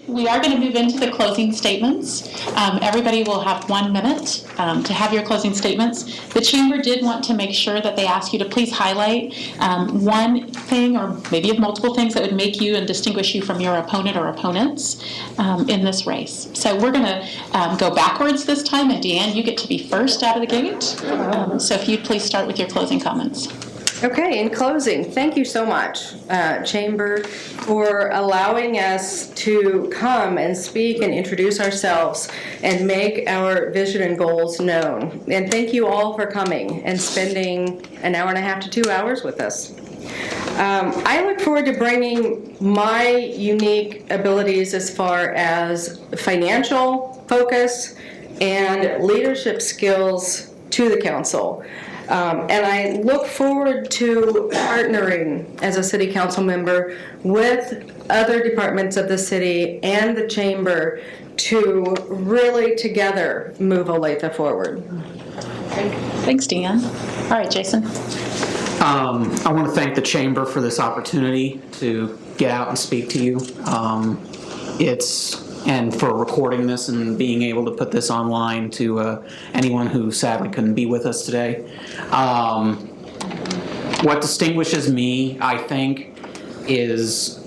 We are going to move into the closing statements. Everybody will have 1 minute to have your closing statements. The Chamber did want to make sure that they ask you to please highlight one thing or maybe multiple things that would make you and distinguish you from your opponent or opponents in this race. So we're going to go backwards this time, and Deanne, you get to be first out of the gate. So if you'd please start with your closing comments. Okay, in closing, thank you so much, Chamber, for allowing us to come and speak and introduce ourselves and make our vision and goals known. And thank you all for coming and spending an hour and a half to 2 hours with us. I look forward to bringing my unique abilities as far as financial focus and leadership skills to the council. And I look forward to partnering as a city council member with other departments of the city and the chamber to really together move Olathe forward. Thanks, Deanne. All right, Jason. I want to thank the chamber for this opportunity to get out and speak to you. And for recording this and being able to put this online to anyone who sadly couldn't be with us today. What distinguishes me, I think, is,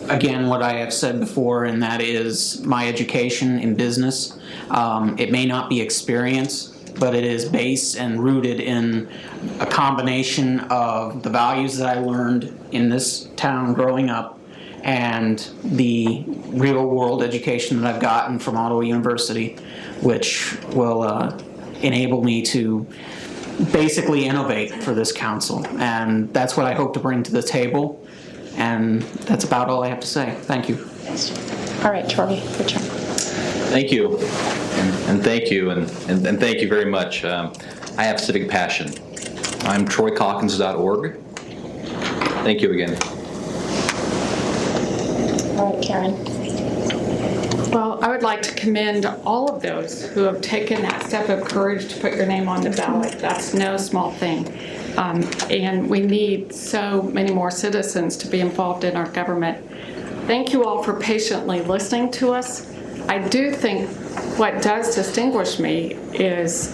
again, what I have said before, and that is my education in business. It may not be experience, but it is based and rooted in a combination of the values that I learned in this town growing up and the real world education that I've gotten from Ottawa University, which will enable me to basically innovate for this council. And that's what I hope to bring to the table. And that's about all I have to say. Thank you. All right, Troy, your turn. Thank you. And thank you. And thank you very much. I have civic passion. I'm troycalkins.org. Thank you again. All right, Karen. Well, I would like to commend all of those who have taken that step of courage to put your name on the ballot. That's no small thing. And we need so many more citizens to be involved in our government. Thank you all for patiently listening to us. I do think what does distinguish me is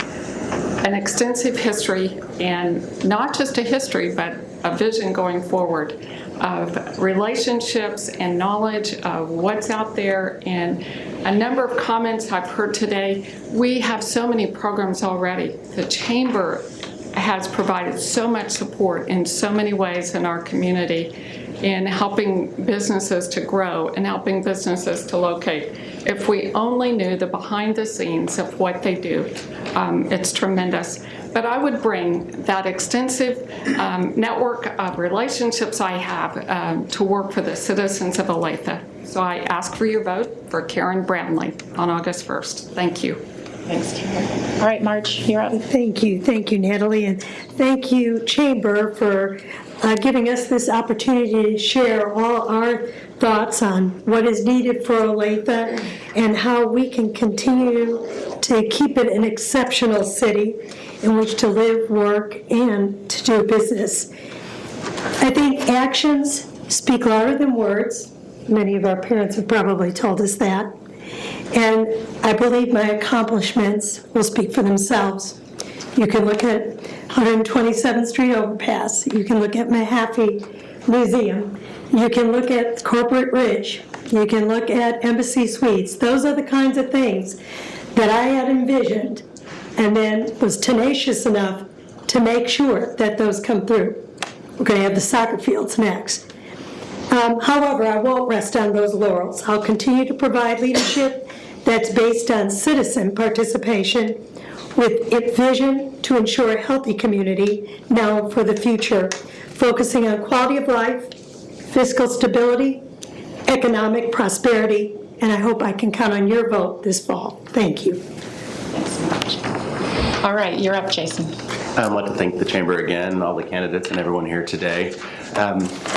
an extensive history, and not just a history, but a vision going forward of relationships and knowledge of what's out there. And a number of comments I've heard today, we have so many programs already. The Chamber has provided so much support in so many ways in our community in helping businesses to grow and helping businesses to locate. If we only knew the behind the scenes of what they do, it's tremendous. But I would bring that extensive network of relationships I have to work for the citizens of Olathe. So I ask for your vote for Karen Brownlee on August 1st. Thank you. Thanks, Karen. All right, Marge, you're up. Thank you, Natalie, and thank you, Chamber, for giving us this opportunity to share all our thoughts on what is needed for Olathe and how we can continue to keep it an exceptional city in which to live, work, and to do business. I think actions speak louder than words. Many of our parents have probably told us that. And I believe my accomplishments will speak for themselves. You can look at 127th Street overpass. You can look at Mahaffey Museum. You can look at Corporate Ridge. You can look at Embassy Suites. Those are the kinds of things that I had envisioned and then was tenacious enough to make sure that those come through. We're going to have the soccer fields next. However, I won't rest on those laurels. I'll continue to provide leadership that's based on citizen participation with vision to ensure a healthy community now and for the future, focusing on quality of life, fiscal stability, economic prosperity, and I hope I can count on your vote this fall. Thank you. Thanks so much. All right, you're up, Jason. I'd like to thank the Chamber again, all the candidates, and everyone here today.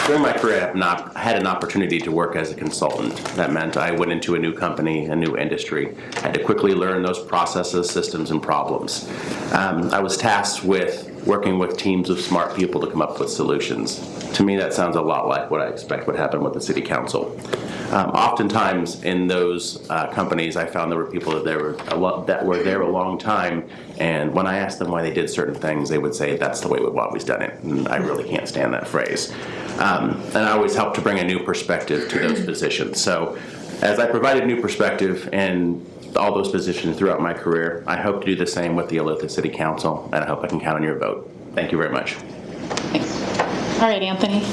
During my career, I had an opportunity to work as a consultant. That meant I went into a new company, a new industry. I had to quickly learn those processes, systems, and problems. I was tasked with working with teams of smart people to come up with solutions. To me, that sounds a lot like what I expect would happen with the City Council. Oftentimes in those companies, I found there were people that were there a long time, and when I asked them why they did certain things, they would say, that's the way we've always done it, and I really can't stand that phrase. And I always help to bring a new perspective to those positions. So as I provided new perspective in all those positions throughout my career, I hope to do the same with the Olathe City Council, and I hope I can count on your vote. Thank you very much. Thanks. All right, Anthony.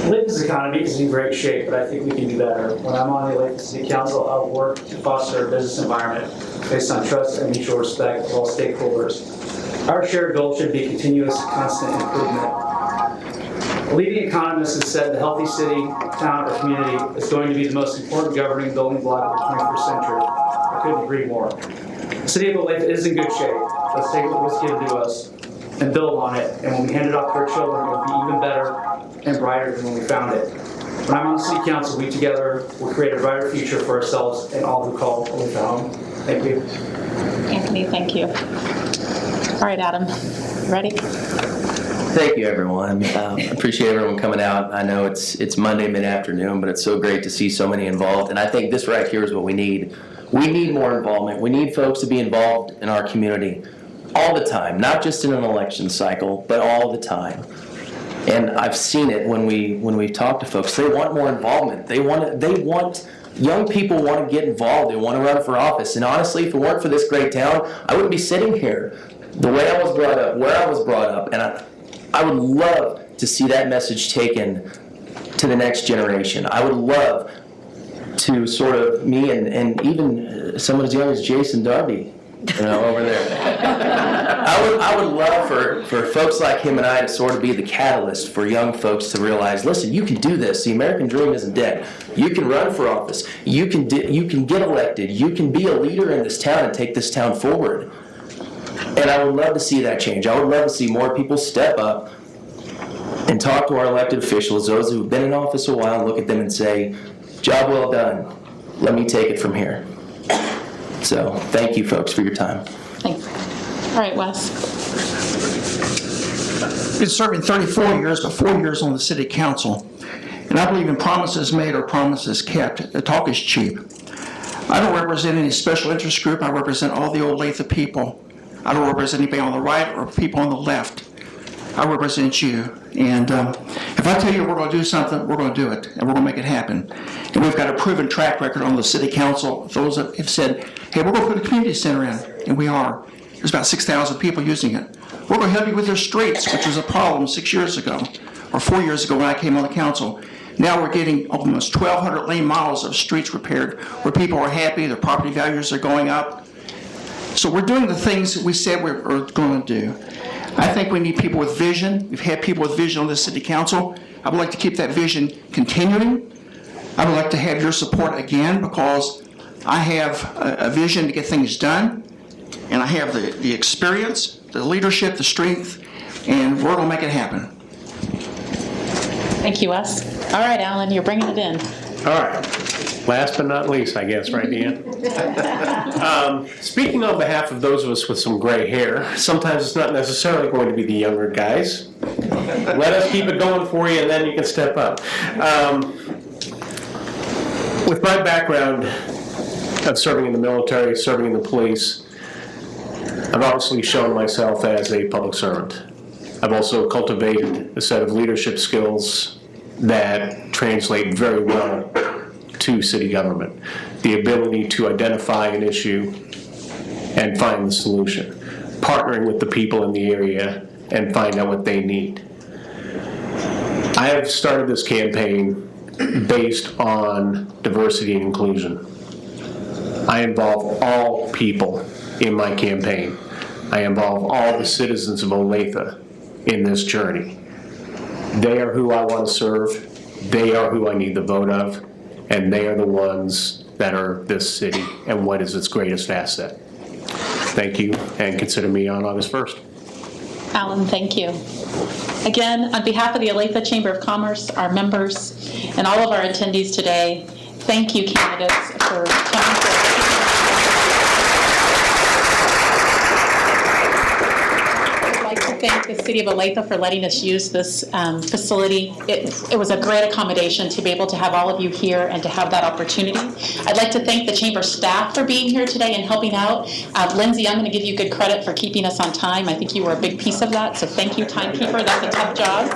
Olathe's economy is in great shape, but I think we can do better. When I'm on the Olathe City Council, I'll work to foster a business environment based on trust and mutual respect of all stakeholders. Our shared goal should be continuous, constant improvement. A leading economist has said the healthy city, town, or community is going to be the most important governing building block of the 21st century. I couldn't agree more. The city of Olathe is in good shape. Let's take what was given to us and build on it, and when we hand it off to our children, it will be even better and brighter than when we found it. When I'm on the city council, we together will create a brighter future for ourselves and all who call Olathe home. Thank you. Anthony, thank you. All right, Adam, ready? Thank you, everyone. Appreciate everyone coming out. I know it's Monday mid-afternoon, but it's so great to see so many involved. And I think this right here is what we need. We need more involvement. We need folks to be involved in our community all the time, not just in an election cycle, but all the time. And I've seen it when we talk to folks. They want more involvement. Young people want to get involved. They want to run for office. And honestly, if it weren't for this great town, I wouldn't be sitting here the way I was brought up, where I was brought up. And I would love to see that message taken to the next generation. I would love to sort of, me and even someone as young as Jason Darby, over there. I would love for folks like him and I to sort of be the catalyst for young folks to realize, listen, you can do this. The American dream isn't dead. You can run for office. You can get elected. You can be a leader in this town and take this town forward. And I would love to see that change. I would love to see more people step up and talk to our elected officials, those who have been in office a while, and look at them and say, job well done. Let me take it from here. So thank you, folks, for your time. Thanks. All right, Wes. Been serving 34 years, but 4 years on the city council. And I believe in promises made or promises kept. The talk is cheap. I don't represent any special interest group. I represent all the Olathe people. I don't represent anybody on the right or people on the left. I represent you. And if I tell you we're going to do something, we're going to do it, and we're going to make it happen. And we've got a proven track record on the city council. Those that have said, hey, we're going to put a community center in, and we are. There's about 6,000 people using it. We're going to help you with your streets, which was a problem 6 years ago, or 4 years ago when I came on the council. Now we're getting almost 1,200 lane miles of streets repaired where people are happy, their property values are going up. So we're doing the things that we said we were going to do. I think we need people with vision. We've had people with vision on this city council. I would like to keep that vision continuing. I would like to have your support again because I have a vision to get things done, and I have the experience, the leadership, the strength, and we're going to make it happen. Thank you, Wes. All right, Alan, you're bringing it in. All right. Last but not least, I guess, right, Deanne? Speaking on behalf of those of us with some gray hair, sometimes it's not necessarily going to be the younger guys. Let us keep it going for you, and then you can step up. With my background of serving in the military, serving in the police, I've obviously shown myself as a public servant. I've also cultivated a set of leadership skills that translate very well to city government. The ability to identify an issue and find the solution. Partnering with the people in the area and find out what they need. I have started this campaign based on diversity and inclusion. I involve all people in my campaign. I involve all the citizens of Olathe in this journey. They are who I want to serve. They are who I need the vote of. And they are the ones that are this city and what is its greatest asset. Thank you, and consider me on August 1st. Alan, thank you. Again, on behalf of the Olathe Chamber of Commerce, our members, and all of our attendees today, thank you, candidates, for coming forward. I'd like to thank the city of Olathe for letting us use this facility. It was a great accommodation to be able to have all of you here and to have that opportunity. I'd like to thank the chamber staff for being here today and helping out. Lindsay, I'm going to give you good credit for keeping us on time. I think you were a big piece of that, so thank you, timekeeper. That's a tough job.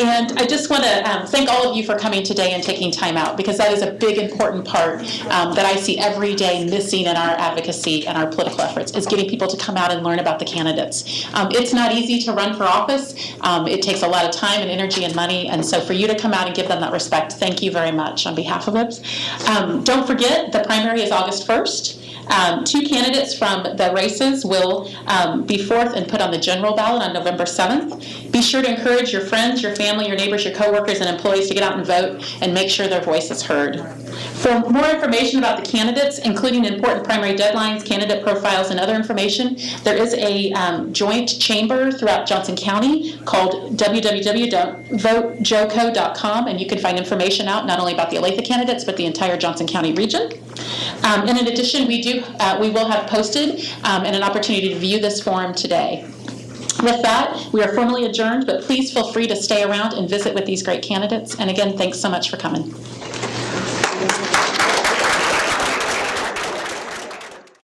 And I just want to thank all of you for coming today and taking time out, because that is a big, important part that I see every day missing in our advocacy and our political efforts, is getting people to come out and learn about the candidates. It's not easy to run for office. It takes a lot of time and energy and money, and so for you to come out and give them that respect, thank you very much on behalf of it. Don't forget, the primary is August 1st. 2 candidates from the races will be forth and put on the general ballot on November 7th. Be sure to encourage your friends, your family, your neighbors, your coworkers, and employees to get out and vote and make sure their voice is heard. For more information about the candidates, including important primary deadlines, candidate profiles, and other information, there is a joint chamber throughout Johnson County called www.votejoco.com, and you can find information out not only about the Olathe candidates, but the entire Johnson County region. And in addition, we will have posted and an opportunity to view this forum today. With that, we are formally adjourned, but please feel free to stay around and visit with these great candidates. And again, thanks so much for coming.